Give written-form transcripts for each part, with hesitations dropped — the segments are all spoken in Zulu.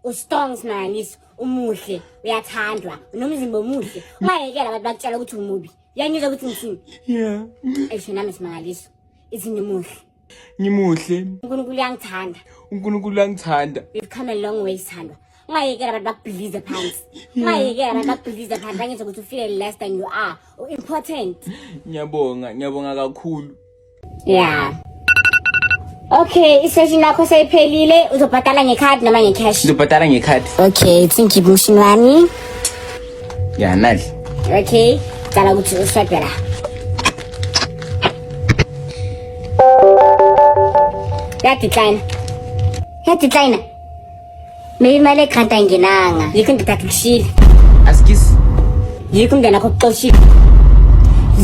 ustrong simangaliso, umuhle, uyathandwa, unomzimba omuhle. Ungayekela abantu bakutshela ukuthi umubi. Uyanyizwa ukuthi ngithini? Yeah. Esho nami simangaliso. Ithi ngimuhle. Ngimuhle. uNkulunkulu uyangithanda. uNkulunkulu uyangithanda. We've come a long way sithandwa. Ungayekela abantu bakubhilize phansi. Ungayekela abantu bakubhilize phansi bangenza ukuthi ufeel less than you are. Important. Ngiyabonga kakhulu. Yeah. Okay, isession yakho seyiphelile, uzobhadala ngecard noma ngecash? Ngizobhadala ngekhadi. Okay, thinki mshini wami. Yeah, nali. Okay, cala ukuthi uswipe la. Yadecline. Maybe imali egrant ayingenanga. Yikho ngidakishile. Askisi. Yikho umndeni wakho uxoshile.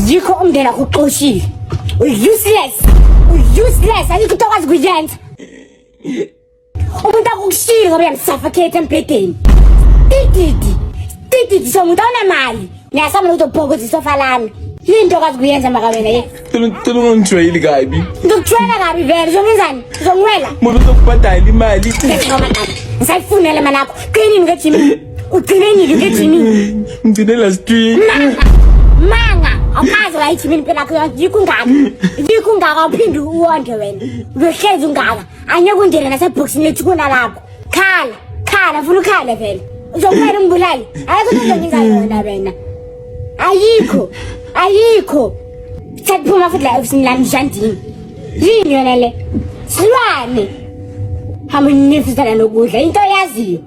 Yikho umndeni wakho uxoshile. Useless. Ayikho into okwazi kuyenza. Umuntu akukushila ngoba uyamsuffocate empedeni. Tititi so umuntu awunamali. Ngiyasama ukuzobhokoza isofa lami. Yinto okwazi kuyenza maka wena ye. Telo ngijwayeli kabi. Ngikujwayela kabi vele, uzongenzani? Uzongwela. Ngoba uzokubhadala imali. Ngisayifunela mana yakho. Qinini ngejimi. Ugcineni ngejimi. Ngidinela string. Manga, awukazi wayithimini phela yakho yikho ungaka uphinde uwonde wena. Uhlezi ungaka. Anye kundele naseboxini lethu kuna lapho. Khala ufuna ukhala vele. Uzokumela umbulali. Ayikho into engenza yona wena. Ayikho. Saphuma futhi la ofisini lami Jandini. Yini yona le? Silwane. Hamba nifisana nokudla into yaziyo.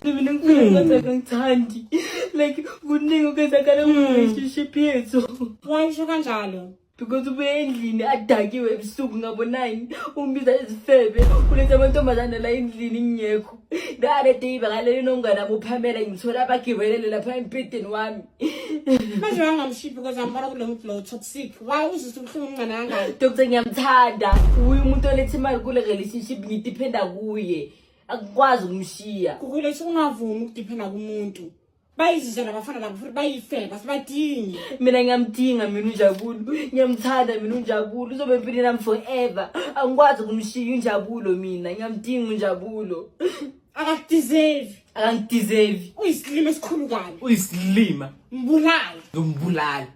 Mina ngithandi. Like kuningi okwenzakala relationship yethu. Wayisho kanjalo. Because ube endlini adakiwe ebusuku ngabo 9 umbiza izifebe kuletha amantombazana la endlini ngiyekho. Ngale day bakalele nomngane abuphamela ngithola abagibelele lapha empedeni wami. Manje wangamshiphi because ambara kulomuntu lo toxic. Why uzisubuhlungu umngane kangaka? Dr. ngiyamthanda. Uyi umuntu olethe imali kule relationship ngidependa kuye. Akukwazi ukumshiya. Kukulethe ungavumi ukudependa kumuntu. Bayizizana abafana labo futhi bayifeba sibadingi. Mina ngiyamdinga mina uNjabulo. Ngiyamthanda mina uNjabulo. Uzobe empilweni nami forever. Angikwazi ukumshiya uNjabulo mina. Ngiyamdinga uNjabulo. Akangideserve. Uyisilima esikhulu kabi. Uyisilima. Mbulala. Zombulala.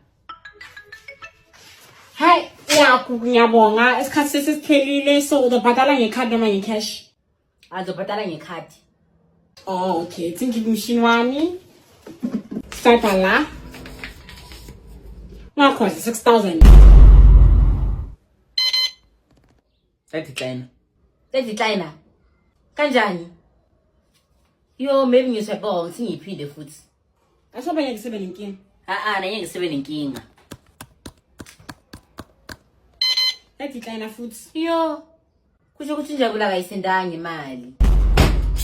Hayi, yakho ngiyabonga. Isikhathi sesiphelile so uzobhadala ngecard noma ngecash? Azobhadala ngekhadi. Oh, okay. Thinki mshini wami. Swipe la. Ngakho 6,000. Decline. Kanjani? Yo, maybe ngiswipe ngithi ngiphinde futhi. Asobe ngiyisebe lenkinga. Nanye ngisebe nenkinga. Decline futhi. Yo. Kusho ukuthi Njabula akayisendanga imali.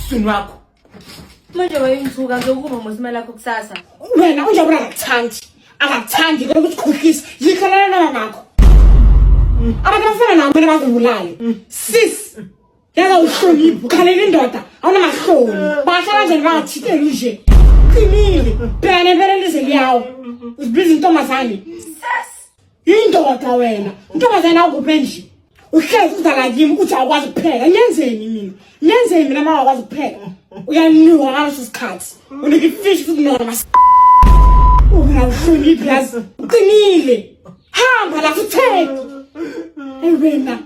Sini wakho. Manje wayengithuka ngizokuma mosimali yakho kusasa. Wena uNjabula akakuthandi ukuthi ukhohlisa. Yikhala noma nakho. Abantu bafana nawe mina bazibulale. Sis. Yaza uhlonipho khalela indoda awunamahloni. Bahlala nje bangathitheli nje. Qinile. Phela vele liyawo. Uzibiza intombazane. Sis. Indoda wena. Intombazane akuphe nje. Uhlezi uzala kimi uthi akwazi ukupheka. Nyenzeni mina mama akwazi ukupheka. Uyaniwa ngaleso sikhathi. Unika ifish futhi noma. Ungahloniphi yazi. Uqinile. Hamba la futheke. Wena.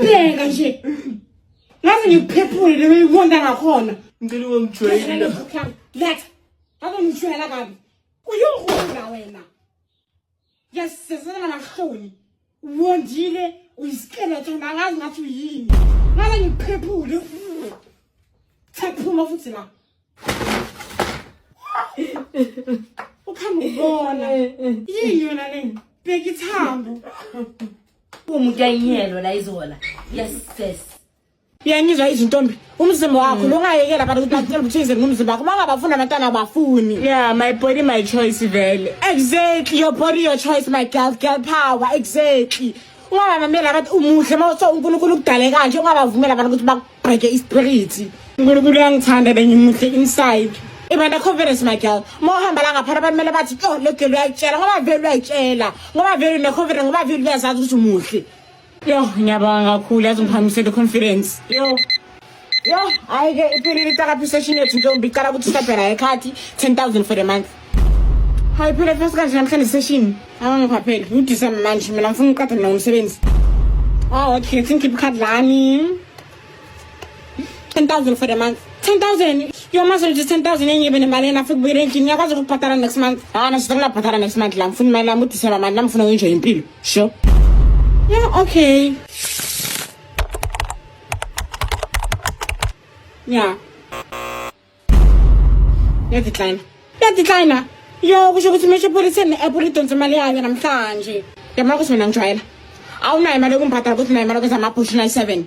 Bheka nje. Ngaze ngiphephule lewe ibonda ngakhona. Ngicela ungijwayele. Letha. Ngizongijwayela kabi. Uyongula wena. Yasizana namahloni. Wondile uyiskeleton angazi ngathi uyini. Ngaze ngiphephule. Saphuma futhi la. Ukhamba ubona. Yini yona le? Bheka ithambo. Umuntu yayinyelo la izola. Yes. Uyangizwa izintombi umzimba wakho longayekela abantu ukuthi batshela ukuthi ngumzimba wakho mangabafuna abantwana abafuni. Yeah, my body my choice vele. Exactly, your body your choice my girl power exactly. Ungabamela abantu umuhle mawuso uNkulunkulu ukudale kanje ungabavumela abantu ukuthi bakubheke ispirit. uNkulunkulu uyangithanda bengimuhle inside. Ibanda confidence my girl. Mohamba la ngaphana abantu mele bathi oh lo girl uyayitshela ngoba vele uyayitshela. Ngoba vele une confidence ngoba vele uyazazi ukuthi umuhle. Yo, ngiyabonga kakhulu yazi ungiphamisele confidence. Yo. Yo, ayike iphelile itaka session yethu ntombi icala ukuthi sabhela ekhati 10,000 for the month. Hayi phela first kanje namhlanje session. Awangiphapheli. uDecember manje mina ngifuna uqhatha nomsebenzi. Okay, ngikiphi ikhadi lani? 10,000 for the month. 10,000. Yo manje nje 10,000 engibe nemali ena futhi kubuyela endlini ngiyakwazi ukubhatala next month. Nasizokula bhatala next month la ngifuna imali lami uDecember manje namfuna ngenje impilo. Sure. Yeah, okay. Yeah. Yadecline. Yo kusho ukuthi Metropolitan Airport idonsa imali yayo namhlanje. Yamara ukuthi mina ngijwayela. Awunayo imali yokumbhatala ukuthi nayo imali kweza mapush 97.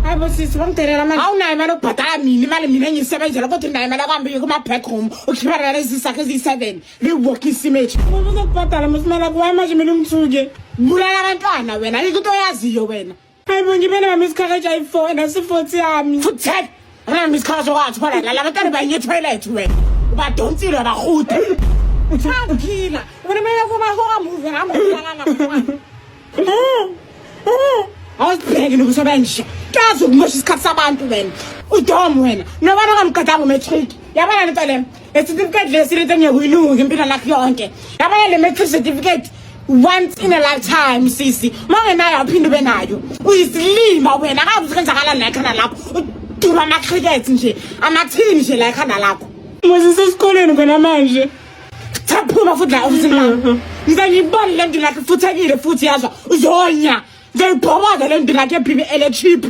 Hayibo sisi bangiterela manje. Awunayo imali yokubhatala imali mina engiyisebenzela kodwa nayo imali akambi kuma backroom ukhipha lezi sakhe ezi7 liwalk image. Uzokubhatala musimela kuwa manje mina umthuke. Bulala abantwana wena into oyaziyo wena. Hayibo ngibele mama isikhakaja i4 nasi40 yami. Futhi Rami isikhazo kwathi phela la bantwana baye toilet wena. Ubadonsile bahude. Uthakila. Wena mele kuba hoka move ngamhlangana. Awusibheke nokusebenza. Kazi ukumosha isikhathi sabantu wena. Udom wena. Nobani ongamgadanga umatric. Yabona lento le. Certificate lesile ngiyakuyilunga impilo lakho yonke. Yabona le matric certificate once in a lifetime sisi. Mangenayo aphinde ube nayo. Uyisilima wena akazi kwenzakala la ekhaya lapho. Duba amacricket nje amathini nje la ekhanda lakho mose sesikoleni khona manje saphuma futhi la office lapho ngizayibona le ndlela lakhe futhekile futhi yazwa uzonya ngiyibhoboza le ndlela lakhe eBBL cheap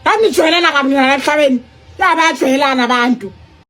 anijwayelana kabi la emhlabeni labajwayelana abantu